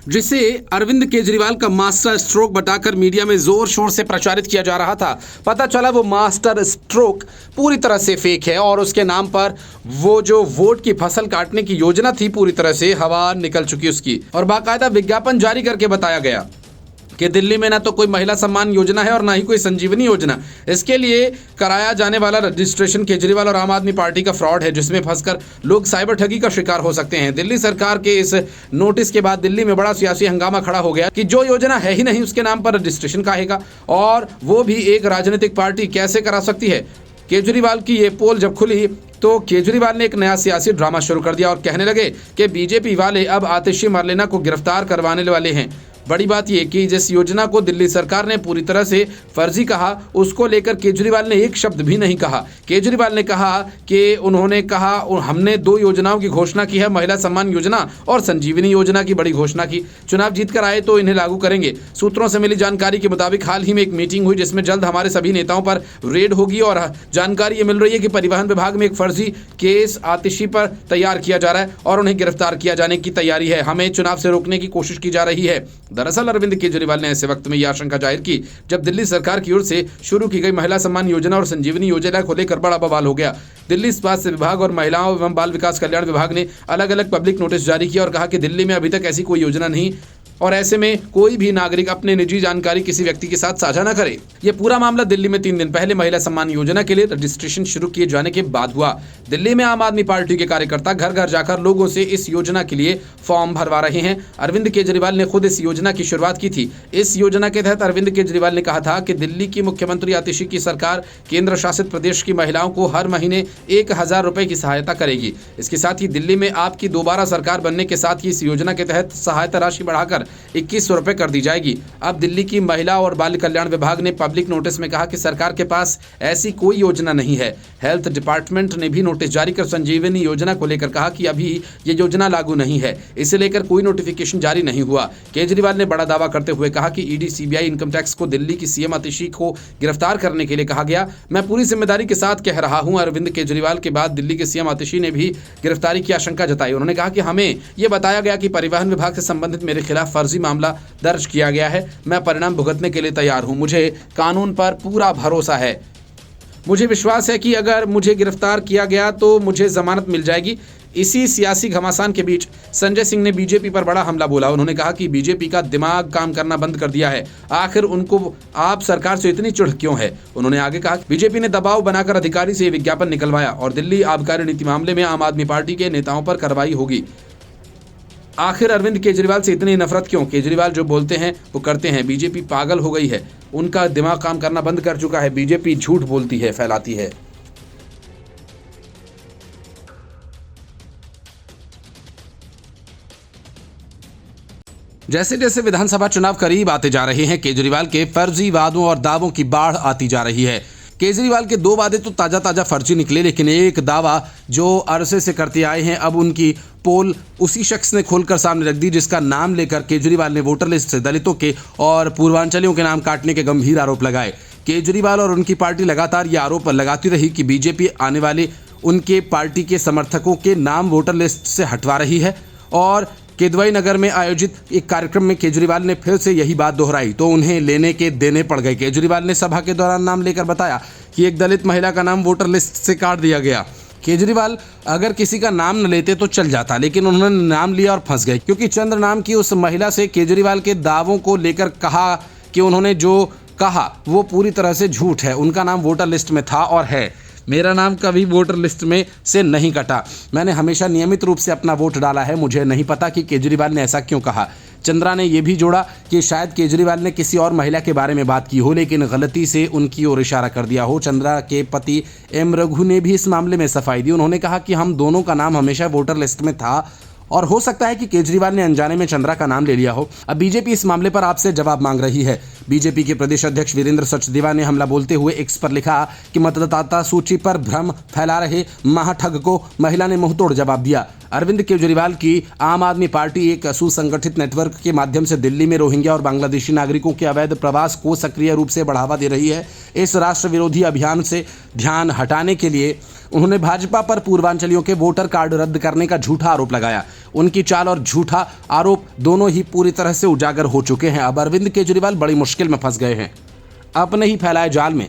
जिसे अरविंद केजरीवाल का master stroke बताकर मीडिया में जोर शोर से प्रचारित किया जा रहा था। पता चला वो मास्टर स्ट्रोक पूरी तरह से फेक है और उसके नाम पर वो जो वोट की फसल काटने की योजना थी पूरी तरह से हवा निकल चुकी उसकी। और बाकायदा विज्ञापन जारी करके बताया गया कि दिल्ली में ना तो कोई महिला सम्मान योजना है और ना ही कोई संजीवनी योजना। इसके लिए कराया जाने वाला रजिस्ट्रेशन केजरीवाल और आम आदमी पार्टी का फ्रॉड है, जिसमें फंसकर लोग साइबर ठगी का शिकार हो सकते हैं। दिल्ली सरकार के इस नोटिस के बाद दिल्ली में बड़ा सियासी हंगामा खड़ा हो गया कि जो योजना है ही नहीं उसके नाम पर रजिस्ट्रेशन काहेगा, और वो भी एक राजनीतिक पार्टी कैसे करा सकती है। केजरीवाल की ये पोल जब खुली तो केजरीवाल ने एक नया सियासी ड्रामा शुरू कर दिया और कहने लगे कि बीजेपी वाले अब आतिशी मरलेना को गिरफ्तार करवाने वाले हैं। बड़ी बात यह कि जिस योजना को दिल्ली सरकार ने पूरी तरह से फर्जी कहा, उसको लेकर केजरीवाल ने एक शब्द भी नहीं कहा। केजरीवाल ने कहा कि उन्होंने कहा हमने 2 योजनाओं की घोषणा की है, महिला सम्मान योजना और संजीवनी योजना की बड़ी घोषणा की। चुनाव जीत कर आए तो इन्हें लागू करेंगे। सूत्रों से मिली जानकारी के मुताबिक हाल ही में एक मीटिंग हुई जिसमें जल्द हमारे सभी नेताओं पर रेड होगी और जानकारी ये मिल रही है कि परिवहन विभाग में एक फर्जी केस आतिशी पर तैयार किया जा रहा है और उन्हें गिरफ्तार किया जाने की तैयारी है। हमें चुनाव से रोकने की कोशिश की जा रही है। दरअसल अरविंद केजरीवाल ने ऐसे वक्त में यह आशंका जाहिर की जब दिल्ली सरकार की ओर से शुरू की गई महिला सम्मान योजना और संजीवनी योजना को लेकर बड़ा बवाल हो गया। दिल्ली स्वास्थ्य विभाग और महिलाओं एवं बाल विकास कल्याण विभाग ने अलग अलग पब्लिक नोटिस जारी किया और कहा कि दिल्ली में अभी तक ऐसी कोई योजना नहीं और ऐसे में कोई भी नागरिक अपने निजी जानकारी किसी व्यक्ति के साथ साझा न करे। यह पूरा मामला दिल्ली में 3 दिन पहले महिला सम्मान योजना के लिए रजिस्ट्रेशन शुरू किए जाने के बाद हुआ। दिल्ली में आम आदमी पार्टी के कार्यकर्ता घर घर जाकर लोगों से इस योजना के लिए फॉर्म भरवा रहे हैं। अरविंद केजरीवाल ने खुद इस योजना की शुरुआत की थी। इस योजना के तहत अरविंद केजरीवाल ने कहा था कि दिल्ली की मुख्यमंत्री आतिशी की सरकार केंद्र शासित प्रदेश की महिलाओं को हर महीने 1000 रुपए की सहायता करेगी। इसके साथ ही दिल्ली में आपकी दोबारा सरकार बनने के साथ ही इस योजना के तहत सहायता राशि बढ़ाकर 2100 रुपए कर दी जाएगी। अब दिल्ली की महिला और बाल कल्याण विभाग ने पब्लिक नोटिस में कहा कि सरकार के पास ऐसी कोई योजना नहीं है। हेल्थ डिपार्टमेंट ने भी नोटिस जारी कर संजीवनी योजना को लेकर कहा कि अभी ये योजना लागू नहीं है, इसे लेकर कोई नोटिफिकेशन जारी नहीं हुआ। केजरीवाल ने बड़ा दावा करते हुए कहा कि ईडी, सीबीआई, इनकम टैक्स को दिल्ली की सीएम आतिशी को गिरफ्तार करने के लिए कहा गया। मैं पूरी जिम्मेदारी के साथ कह रहा हूं, अरविंद केजरीवाल के बाद दिल्ली के सीएम आतिशी ने भी गिरफ्तारी की आशंका जताई। उन्होंने कहा कि हमें यह बताया गया कि परिवहन विभाग से संबंधित मेरे खिलाफ फर्जी मामला दर्ज किया गया है। मैं परिणाम भुगतने के लिए तैयार हूं। मुझे कानून पर पूरा भरोसा है। मुझे विश्वास है कि अगर मुझे गिरफ्तार किया गया तो मुझे जमानत मिल जाएगी। इसी सियासी घमासान के बीच संजय सिंह ने बीजेपी पर बड़ा हमला बोला। उन्होंने कहा कि बीजेपी का दिमाग काम करना बंद कर दिया है। आखिर उनको आप सरकार से इतनी चिढ़ क्यों है। उन्होंने आगे कहा कि बीजेपी ने दबाव बनाकर अधिकारी से विज्ञापन निकलवाया और दिल्ली आबकारी नीति मामले में आम आदमी पार्टी के नेताओं पर कार्रवाई होगी। आखिर अरविंद केजरीवाल से इतनी नफरत क्यों। केजरीवाल जो बोलते हैं वो करते हैं। बीजेपी पागल हो गई है, उनका दिमाग काम करना बंद कर चुका है। बीजेपी झूठ बोलती है, फैलाती है। जैसे जैसे विधानसभा चुनाव करीब आते जा रहे हैं, केजरीवाल के फर्जी वादों और दावों की बाढ़ आती जा रही है। केजरीवाल के 2 वादे तो ताजा फर्जी निकले, लेकिन एक दावा जो अरसे से करते आए हैं, अब उनकी पोल उसी शख्स ने खोलकर सामने रख दी जिसका नाम लेकर केजरीवाल ने वोटर लिस्ट से दलितों के और पूर्वांचलियों के नाम काटने के गंभीर आरोप लगाए। केजरीवाल और उनकी पार्टी लगातार ये आरोप लगाती रही कि बीजेपी आने वाले उनके पार्टी के समर्थकों के नाम वोटर लिस्ट से हटवा रही है। और केदवई नगर में आयोजित एक कार्यक्रम में केजरीवाल ने फिर से यही बात दोहराई तो उन्हें लेने के देने पड़ गए। केजरीवाल ने सभा के दौरान नाम लेकर बताया कि एक दलित महिला का नाम वोटर लिस्ट से काट दिया गया। केजरीवाल अगर किसी का नाम न लेते तो चल जाता, लेकिन उन्होंने नाम लिया और फंस गए, क्योंकि चंद्र नाम की उस महिला से केजरीवाल के दावों को लेकर कहा कि उन्होंने जो कहा वो पूरी तरह से झूठ है। उनका नाम वोटर लिस्ट में था और है। मेरा नाम कभी वोटर लिस्ट में से नहीं कटा। मैंने हमेशा नियमित रूप से अपना वोट डाला है। मुझे नहीं पता कि केजरीवाल ने ऐसा क्यों कहा। चंद्रा ने यह भी जोड़ा कि शायद केजरीवाल ने किसी और महिला के बारे में बात की हो, लेकिन गलती से उनकी ओर इशारा कर दिया हो। चंद्रा के पति एम रघु ने भी इस मामले में सफाई दी। उन्होंने कहा कि हम दोनों का नाम हमेशा वोटर लिस्ट में था और हो सकता है कि केजरीवाल ने अनजाने में चंद्रा का नाम ले लिया हो। अब बीजेपी इस मामले पर आपसे जवाब मांग रही है। बीजेपी के प्रदेश अध्यक्ष वीरेंद्र सचदेवा ने हमला बोलते हुए एक्स पर लिखा कि मतदाता सूची पर भ्रम फैला रहे महाठग को महिला ने मुंहतोड़ जवाब दिया। अरविंद केजरीवाल की आम आदमी पार्टी एक सुसंगठित नेटवर्क के माध्यम से दिल्ली में रोहिंग्या और बांग्लादेशी नागरिकों के अवैध प्रवास को सक्रिय रूप से बढ़ावा दे रही है। इस राष्ट्र विरोधी अभियान से ध्यान हटाने के लिए उन्होंने भाजपा पर पूर्वांचलियों के वोटर कार्ड रद्द करने का झूठा आरोप लगाया। उनकी चाल और झूठा आरोप दोनों ही पूरी तरह से उजागर हो चुके हैं। अब अरविंद केजरीवाल बड़ी मुश्किल में फंस गए हैं अपने ही फैलाए जाल में।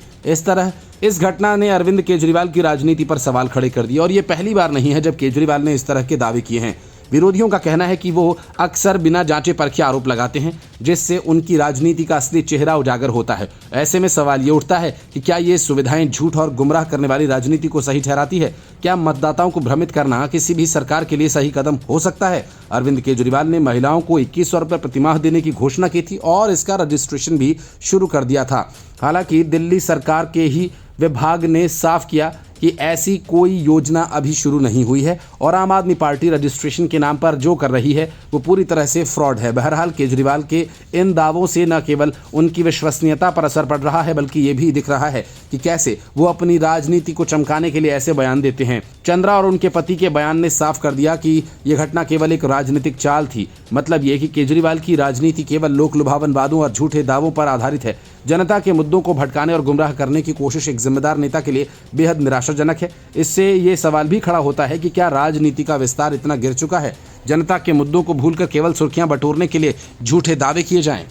इस घटना ने अरविंद केजरीवाल की राजनीति पर सवाल खड़े कर दिए और ये पहली बार नहीं है जब केजरीवाल ने इस तरह के दावे किए हैं। विरोधियों का कहना है कि वो अक्सर बिना जांचे परखे आरोप लगाते हैं, जिससे उनकी राजनीति का असली चेहरा उजागर होता है। ऐसे में सवाल ये उठता है कि क्या ये सुविधाएं झूठ और गुमराह करने वाली राजनीति को सही ठहराती है? क्या मतदाताओं को भ्रमित करना किसी भी सरकार के लिए सही कदम हो सकता है? अरविंद केजरीवाल ने महिलाओं को 2100 रुपये प्रतिमाह देने की घोषणा की थी और इसका रजिस्ट्रेशन भी शुरू कर दिया था। हालांकि दिल्ली सरकार के ही विभाग ने साफ किया कि ऐसी कोई योजना अभी शुरू नहीं हुई है और आम आदमी पार्टी रजिस्ट्रेशन के नाम पर जो कर रही है वो पूरी तरह से फ्रॉड है। बहरहाल केजरीवाल के इन दावों से न केवल उनकी विश्वसनीयता पर असर पड़ रहा है बल्कि ये भी दिख रहा है कि कैसे वो अपनी राजनीति को चमकाने के लिए ऐसे बयान देते हैं। चंद्रा और उनके पति के बयान ने साफ कर दिया कि ये घटना केवल एक राजनीतिक चाल थी। मतलब ये कि केजरीवाल की राजनीति केवल लोक लुभावन वादों और झूठे दावों पर आधारित है। जनता के मुद्दों को भटकाने और गुमराह करने की कोशिश एक जिम्मेदार नेता के लिए बेहद निराशाजनक है। इससे ये सवाल भी खड़ा होता है कि क्या राजनीति का विस्तार इतना गिर चुका है, जनता के मुद्दों को भूलकर केवल सुर्खियां बटोरने के लिए झूठे दावे किए जाएं।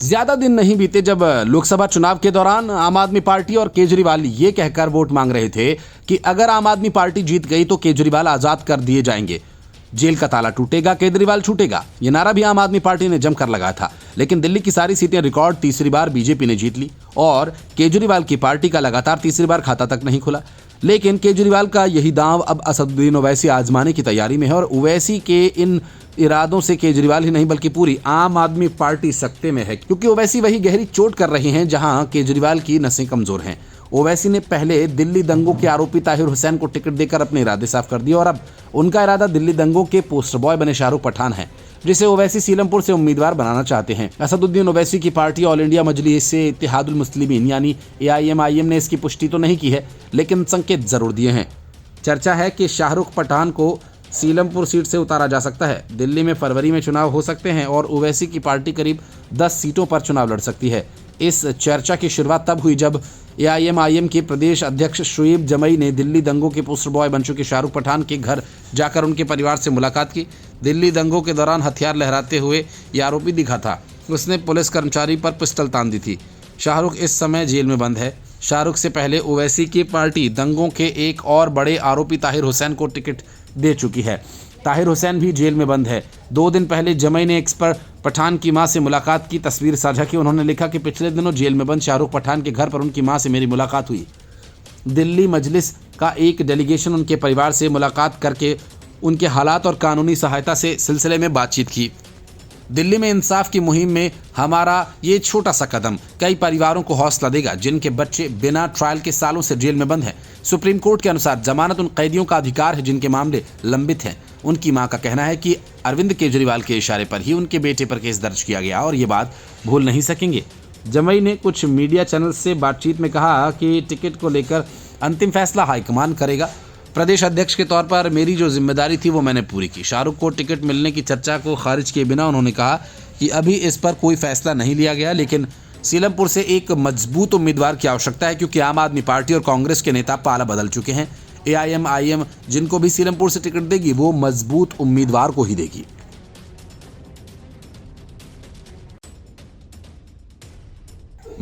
ज्यादा दिन नहीं बीते जब लोकसभा चुनाव के दौरान आम आदमी पार्टी और केजरीवाल ये कहकर वोट मांग रहे थे कि अगर आम आदमी पार्टी जीत गई तो केजरीवाल आजाद कर दिए जाएंगे, जेल का ताला टूटेगा, केजरीवाल छूटेगा। ये नारा भी आम आदमी पार्टी ने जमकर लगाया था। लेकिन दिल्ली की सारी सीटें रिकॉर्ड तीसरी बार बीजेपी ने जीत ली और केजरीवाल की पार्टी का लगातार तीसरी बार खाता तक नहीं खुला। लेकिन केजरीवाल का यही दांव अब असदुद्दीन ओवैसी आजमाने की तैयारी में है और ओवैसी के इन इरादों से केजरीवाल ही नहीं बल्कि पूरी आम आदमी पार्टी सकते में है, क्योंकि ओवैसी वही गहरी चोट कर रहे हैं जहां केजरीवाल की नसें कमजोर हैं। ओवैसी ने पहले दिल्ली दंगों के आरोपी ताहिर हुसैन को टिकट देकर अपने इरादे साफ कर दिए और अब उनका इरादा दिल्ली दंगों के पोस्टर बॉय बने शाहरुख पठान है, जिसे ओवैसी सीलमपुर से उम्मीदवार बनाना चाहते हैं। असदुद्दीन ओवैसी की पार्टी ऑल इंडिया मजलिस-ए-इत्तेहादुल मुस्लिमीन यानी AIMIM ने इसकी पुष्टि तो नहीं की है, लेकिन संकेत जरूर दिए हैं। चर्चा है कि शाहरुख पठान को सीलमपुर सीट से उतारा जा सकता है। दिल्ली में फरवरी में चुनाव हो सकते हैं और ओवैसी की पार्टी करीब 10 सीटों पर चुनाव लड़ सकती है। इस चर्चा की शुरुआत तब हुई जब AIMIM के प्रदेश अध्यक्ष शुएब जमई ने दिल्ली दंगों के पोस्टर बॉय बन चुके शाहरुख पठान के घर जाकर उनके परिवार से मुलाकात की। दिल्ली दंगों के दौरान हथियार लहराते हुए ये आरोपी दिखा था। उसने पुलिस कर्मचारी पर पिस्टल तान दी थी। शाहरुख इस समय जेल में बंद है। शाहरुख से पहले ओवैसी की पार्टी दंगों के एक और बड़े आरोपी ताहिर हुसैन को टिकट दे चुकी है। ताहिर हुसैन भी जेल में बंद है। 2 दिन पहले जमई ने एक्स पर पठान की मां से मुलाकात की तस्वीर साझा की। उन्होंने लिखा कि पिछले दिनों जेल में बंद शाहरुख पठान के घर पर उनकी मां से मेरी मुलाकात हुई। दिल्ली मजलिस का एक डेलीगेशन उनके परिवार से मुलाकात करके उनके हालात और कानूनी सहायता से सिलसिले में बातचीत की। दिल्ली में इंसाफ की मुहिम में हमारा ये छोटा सा कदम कई परिवारों को हौसला देगा जिनके बच्चे बिना ट्रायल के सालों से जेल में बंद हैं। सुप्रीम कोर्ट के अनुसार जमानत उन कैदियों का अधिकार है जिनके मामले लंबित हैं। उनकी मां का कहना है कि अरविंद केजरीवाल के इशारे पर ही उनके बेटे पर केस दर्ज किया गया और ये बात भूल नहीं सकेंगे। जमई ने कुछ मीडिया चैनल से बातचीत में कहा कि टिकट को लेकर अंतिम फैसला हाईकमान करेगा। प्रदेश अध्यक्ष के तौर पर मेरी जो जिम्मेदारी थी वो मैंने पूरी की। शाहरुख को टिकट मिलने की चर्चा को खारिज किए बिना उन्होंने कहा कि अभी इस पर कोई फैसला नहीं लिया गया, लेकिन सीलमपुर से एक मजबूत उम्मीदवार की आवश्यकता है क्योंकि आम आदमी पार्टी और कांग्रेस के नेता पाला बदल चुके हैं। AIMIM जिनको भी सीलमपुर से टिकट देगी वो मजबूत उम्मीदवार को ही देगी।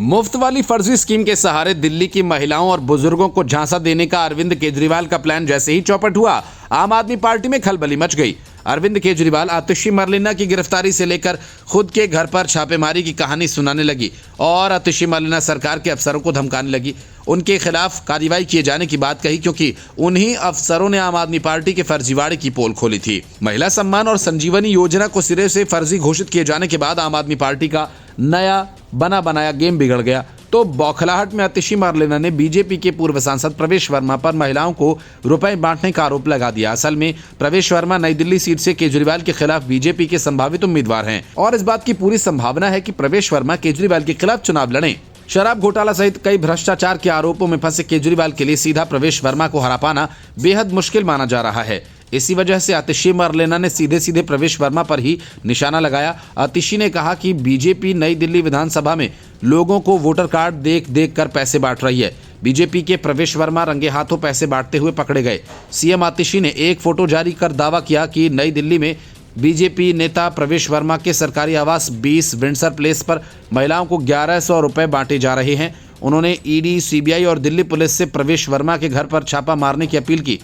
मुफ्त वाली फर्जी स्कीम के सहारे दिल्ली की महिलाओं और बुजुर्गों को झांसा देने का अरविंद केजरीवाल का प्लान जैसे ही चौपट हुआ, आम आदमी पार्टी में खलबली मच गई। अरविंद केजरीवाल आतिशी मरलेना की गिरफ्तारी से लेकर खुद के घर पर छापेमारी की कहानी सुनाने लगी और आतिशी मरलेना सरकार के अफसरों को धमकाने लगी। उनके खिलाफ कार्रवाई किए जाने की बात कही क्योंकि उन्हीं अफसरों ने आम आदमी पार्टी के फर्जीवाड़े की पोल खोली थी। महिला सम्मान और संजीवनी योजना को सिरे से फर्जी घोषित किए जाने के बाद आम आदमी पार्टी का नया बना बनाया गेम बिगड़ गया। तो बौखलाहट में आतिशी मारलेना ने बीजेपी के पूर्व सांसद प्रवेश वर्मा पर महिलाओं को रुपए बांटने का आरोप लगा दिया। असल में प्रवेश वर्मा नई दिल्ली सीट से केजरीवाल के खिलाफ बीजेपी के संभावित उम्मीदवार हैं और इस बात की पूरी संभावना है कि प्रवेश वर्मा केजरीवाल के खिलाफ चुनाव लड़ें। शराब घोटाला सहित कई भ्रष्टाचार के आरोपों में फंसे केजरीवाल के लिए सीधा प्रवेश वर्मा को हरा पाना बेहद मुश्किल माना जा रहा है। इसी वजह से आतिशी मारलेना ने सीधे सीधे प्रवेश वर्मा पर ही निशाना लगाया। आतिशी ने कहा कि बीजेपी नई दिल्ली विधानसभा में लोगों को वोटर कार्ड देख देख कर पैसे बांट रही है। बीजेपी के प्रवेश वर्मा रंगे हाथों पैसे बांटते हुए पकड़े गए। सीएम आतिशी ने एक फोटो जारी कर दावा किया कि नई दिल्ली में बीजेपी नेता प्रवेश वर्मा के सरकारी आवास 20 विंडसर प्लेस पर महिलाओं को 1100 रुपए बांटे जा रहे हैं। उन्होंने ईडी, सीबीआई और दिल्ली पुलिस से प्रवेश वर्मा के घर पर छापा मारने की अपील की।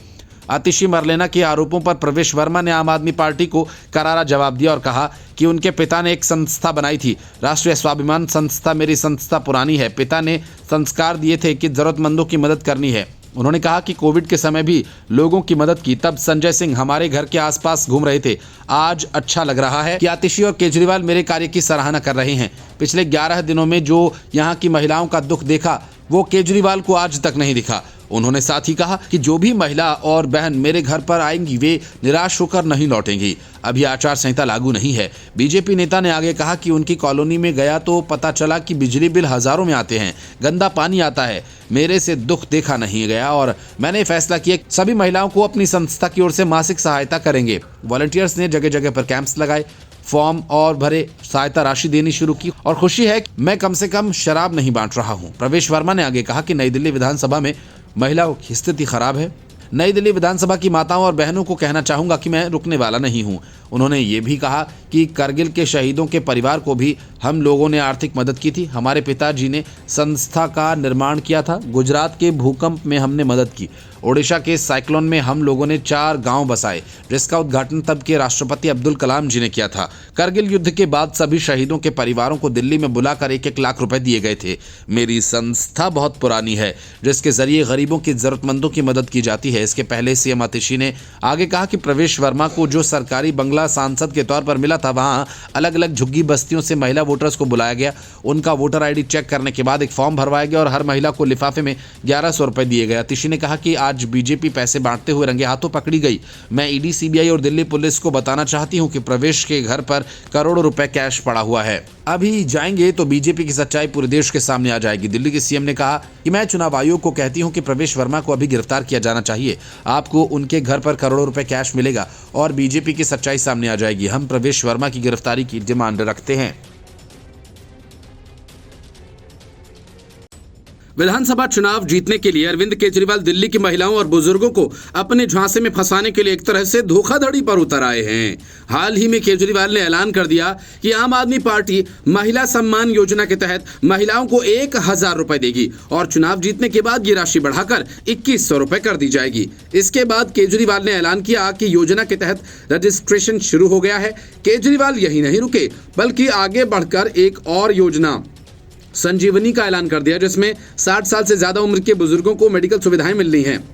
आतिशी मारलेना के आरोपों पर प्रवेश वर्मा ने आम आदमी पार्टी को करारा जवाब दिया और कहा कि उनके पिता ने एक संस्था बनाई थी, राष्ट्रीय स्वाभिमान संस्था। मेरी संस्था पुरानी है। पिता ने संस्कार दिए थे कि जरूरतमंदों की मदद करनी है। उन्होंने कहा कि कोविड के समय भी लोगों की मदद की, तब संजय सिंह हमारे घर के आसपास घूम रहे थे। आज अच्छा लग रहा है कि आतिशी और केजरीवाल मेरे कार्य की सराहना कर रहे हैं। पिछले 11 दिनों में जो यहाँ की महिलाओं का दुख देखा वो केजरीवाल को आज तक नहीं दिखा। उन्होंने साथ ही कहा कि जो भी महिला और बहन मेरे घर पर आएंगी वे निराश होकर नहीं लौटेंगी। अभी आचार संहिता लागू नहीं है। बीजेपी नेता ने आगे कहा कि उनकी कॉलोनी में गया तो पता चला कि बिजली बिल हजारों में आते हैं, गंदा पानी आता है। मेरे से दुख देखा नहीं गया और मैंने फैसला किया सभी महिलाओं को अपनी संस्था की ओर से मासिक सहायता करेंगे। वॉलंटियर्स ने जगह जगह पर कैंप्स लगाए, फॉर्म और भरे, सहायता राशि देनी शुरू की और खुशी है कि मैं कम से कम शराब नहीं बांट रहा हूं। प्रवेश वर्मा ने आगे कहा कि नई दिल्ली विधानसभा में महिलाओं की स्थिति खराब है। नई दिल्ली विधानसभा की माताओं और बहनों को कहना चाहूंगा कि मैं रुकने वाला नहीं हूं। उन्होंने ये भी कहा कि करगिल के शहीदों के परिवार को भी हम लोगों ने आर्थिक मदद की थी। हमारे पिताजी ने संस्था का निर्माण किया था। गुजरात के भूकंप में हमने मदद की। ओडिशा के साइक्लोन में हम लोगों ने 4 गांव बसाए, जिसका उद्घाटन तब के राष्ट्रपति अब्दुल कलाम जी ने किया था। करगिल युद्ध के बाद सभी शहीदों के परिवारों को दिल्ली में बुलाकर 1-1 लाख रुपए दिए गए थे। मेरी संस्था बहुत पुरानी है, जिसके जरिए गरीबों की जरूरतमंदों की मदद की जाती है। इसके पहले सीएम आतिशी ने आगे कहा कि प्रवेश वर्मा को जो सरकारी बंगला सांसद के तौर पर मिला था, वहां अलग अलग झुग्गी बस्तियों से महिला वोटर्स को बुलाया गया। उनका वोटर आईडी चेक करने के बाद एक फॉर्म भरवाया गया और हर महिला को लिफाफे में 1100 रुपए दिए गए। आतिशी ने कहा कि आज बीजेपी पैसे बांटते हुए रंगे हाथों पकड़ी गई। मैं ईडी, सीबीआई और दिल्ली पुलिस को बताना चाहती हूं कि प्रवेश के घर पर करोड़ों रुपए कैश पड़ा हुआ है। अभी जाएंगे तो बीजेपी की सच्चाई पूरे देश के सामने आ जाएगी। दिल्ली के सीएम ने कहा कि मैं चुनाव आयोग को कहती हूं कि प्रवेश वर्मा को अभी गिरफ्तार किया जाना चाहिए। आपको उनके घर पर करोड़ों रुपए कैश मिलेगा और बीजेपी की सच्चाई सामने आ जाएगी। हम प्रवेश वर्मा की गिरफ्तारी की डिमांड रखते हैं। विधानसभा चुनाव जीतने के लिए अरविंद केजरीवाल दिल्ली की महिलाओं और बुजुर्गों को अपने झांसे में फंसाने के लिए एक तरह से धोखाधड़ी पर उतर आए हैं। हाल ही में केजरीवाल ने ऐलान कर दिया कि आम आदमी पार्टी महिला सम्मान योजना के तहत महिलाओं को 1000 रुपए देगी और चुनाव जीतने के बाद ये राशि बढ़ाकर 2100 रुपए कर दी जाएगी। इसके बाद केजरीवाल ने ऐलान किया कि योजना के तहत रजिस्ट्रेशन शुरू हो गया है। केजरीवाल यही नहीं रुके, बल्कि आगे बढ़कर एक और योजना संजीवनी का ऐलान कर दिया, जिसमें 60 साल से ज्यादा उम्र के बुजुर्गों को मेडिकल सुविधाएं मिल रही हैं।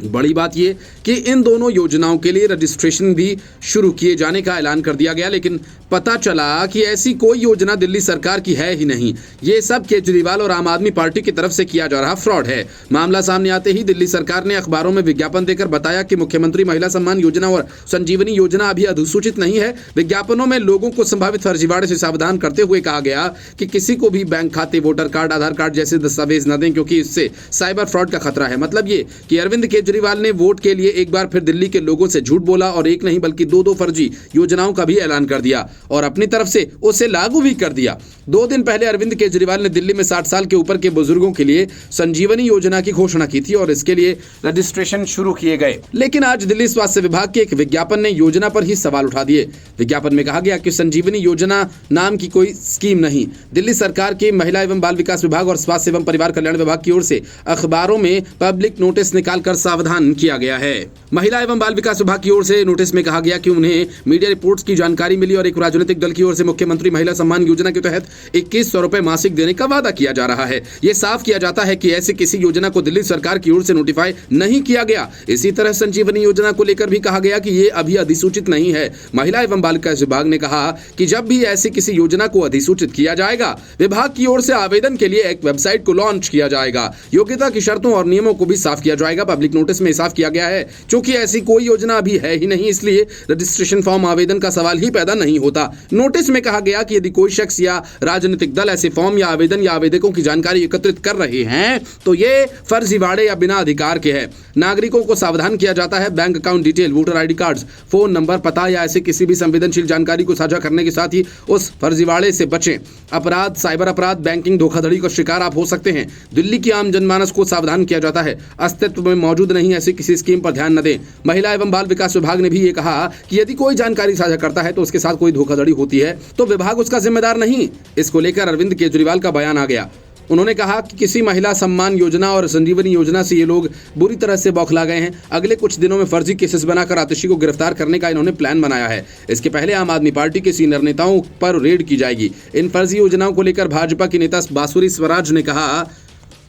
बड़ी बात यह कि इन दोनों योजनाओं के लिए रजिस्ट्रेशन भी शुरू किए जाने का ऐलान कर दिया गया, लेकिन पता चला कि ऐसी कोई योजना दिल्ली सरकार की है ही नहीं। ये सब केजरीवाल और आम आदमी पार्टी की तरफ से किया जा रहा फ्रॉड है। मामला सामने आते ही दिल्ली सरकार ने अखबारों में विज्ञापन देकर बताया कि मुख्यमंत्री महिला सम्मान योजना और संजीवनी योजना अभी अधिसूचित नहीं है। विज्ञापनों में लोगों को संभावित फर्जीवाड़े से सावधान करते हुए कहा गया कि किसी को भी बैंक खाते, वोटर कार्ड, आधार कार्ड जैसे दस्तावेज न दें, क्योंकि इससे साइबर फ्रॉड का खतरा है। मतलब ये कि अरविंद केजरीवाल ने वोट के लिए एक बार फिर दिल्ली के लोगों से झूठ बोला और एक नहीं बल्कि 2 फर्जी योजनाओं का भी ऐलान कर दिया और अपनी तरफ से उसे लागू भी कर दिया। 2 दिन पहले अरविंद केजरीवाल ने दिल्ली में 60 साल के ऊपर के बुजुर्गों के लिए संजीवनी योजना की घोषणा की थी और इसके लिए रजिस्ट्रेशन शुरू किए गए। लेकिन आज दिल्ली स्वास्थ्य विभाग के एक विज्ञापन ने योजना पर ही सवाल उठा दिए। विज्ञापन में कहा गया कि संजीवनी योजना नाम की कोई स्कीम नहीं। दिल्ली सरकार के महिला एवं बाल विकास विभाग और स्वास्थ्य एवं परिवार कल्याण विभाग की ओर से अखबारों में पब्लिक नोटिस निकालकर सावधान किया गया है। महिला एवं बाल विकास विभाग की ओर से नोटिस में कहा गया कि उन्हें मीडिया रिपोर्ट्स की जानकारी मिली और एक राजनीतिक दल की ओर से मुख्यमंत्री महिला सम्मान योजना के तहत 2100 रुपए मासिक देने का वादा किया जा रहा है। ये साफ किया जाता है कि ऐसी किसी योजना को दिल्ली सरकार की ओर से नोटिफाई नहीं किया गया। इसी तरह संजीवनी योजना को लेकर भी कहा गया कि ये अभी अधिसूचित नहीं है। महिला एवं बाल विकास विभाग ने कहा कि जब भी ऐसी किसी योजना को अधिसूचित किया जाएगा, विभाग की ओर से आवेदन के लिए एक वेबसाइट को लॉन्च किया जाएगा। योग्यता की शर्तों और नियमों को भी साफ किया जाएगा। पब्लिक नोटिस में साफ किया गया है, क्योंकि ऐसी कोई योजना अभी है ही नहीं, इसलिए रजिस्ट्रेशन फॉर्म आवेदन का सवाल ही पैदा नहीं होता। नोटिस में कहा गया कि यदि कोई शख्स या राजनीतिक दल ऐसे फॉर्म या आवेदन या आवेदकों की जानकारी एकत्रित कर रहे हैं तो ये फर्जीवाड़े या बिना अधिकार के हैं। नागरिकों को सावधान किया जाता है। Bank account detail, voter ID cards, phone number, पता या ऐसे किसी भी संवेदनशील जानकारी को साझा करने के साथ ही उस फर्जीवाड़े से बचें। अपराध, साइबर अपराध, बैंकिंग धोखाधड़ी का शिकार आप हो सकते हैं। दिल्ली की आम जनमानस को सावधान किया जाता है। अस्तित्व में मौजूद नहीं ऐसी किसी स्कीम पर ध्यान न दें। महिला एवं बाल विकास विभाग ने भी ये कहा कि यदि कोई जानकारी साझा करता है तो उसके साथ कोई धोखाधड़ी होती है तो विभाग उसका जिम्मेदार नहीं। इसको लेकर अरविंद केजरीवाल का बयान आ गया। उन्होंने कहा कि किसी महिला सम्मान योजना और संजीवनी योजना से ये लोग बुरी तरह से बौखला गए हैं। अगले कुछ दिनों में फर्जी केसेस बनाकर आतिशी को गिरफ्तार करने का इन्होंने प्लान बनाया है। इसके पहले आम आदमी पार्टी के सीनियर नेताओं पर रेड की जाएगी। इन फर्जी योजनाओं को लेकर भाजपा की नेता बांसुरी स्वराज ने कहा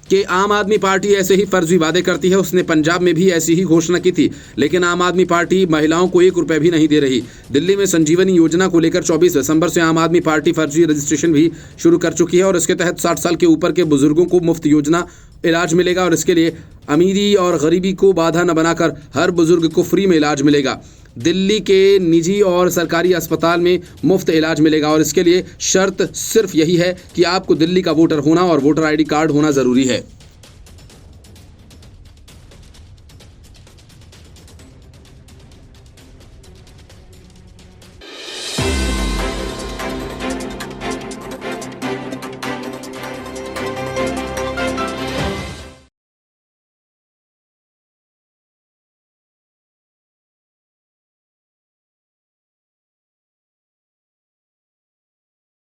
कि आम आदमी पार्टी ऐसे ही फर्जी वादे करती है। उसने पंजाब में भी ऐसी ही घोषणा की थी, लेकिन आम आदमी पार्टी महिलाओं को 1 रुपए भी नहीं दे रही। दिल्ली में संजीवनी योजना को लेकर 24 दिसंबर से आम आदमी पार्टी फर्जी रजिस्ट्रेशन भी शुरू कर चुकी है और इसके तहत 60 साल के ऊपर के बुजुर्गों को मुफ्त योजना इलाज मिलेगा और इसके लिए अमीरी और गरीबी को बाधा न बनाकर हर बुजुर्ग को फ्री में इलाज मिलेगा। दिल्ली के निजी और सरकारी अस्पताल में मुफ्त इलाज मिलेगा और इसके लिए शर्त सिर्फ यही है कि आपको दिल्ली का वोटर होना और वोटर आईडी कार्ड होना जरूरी है।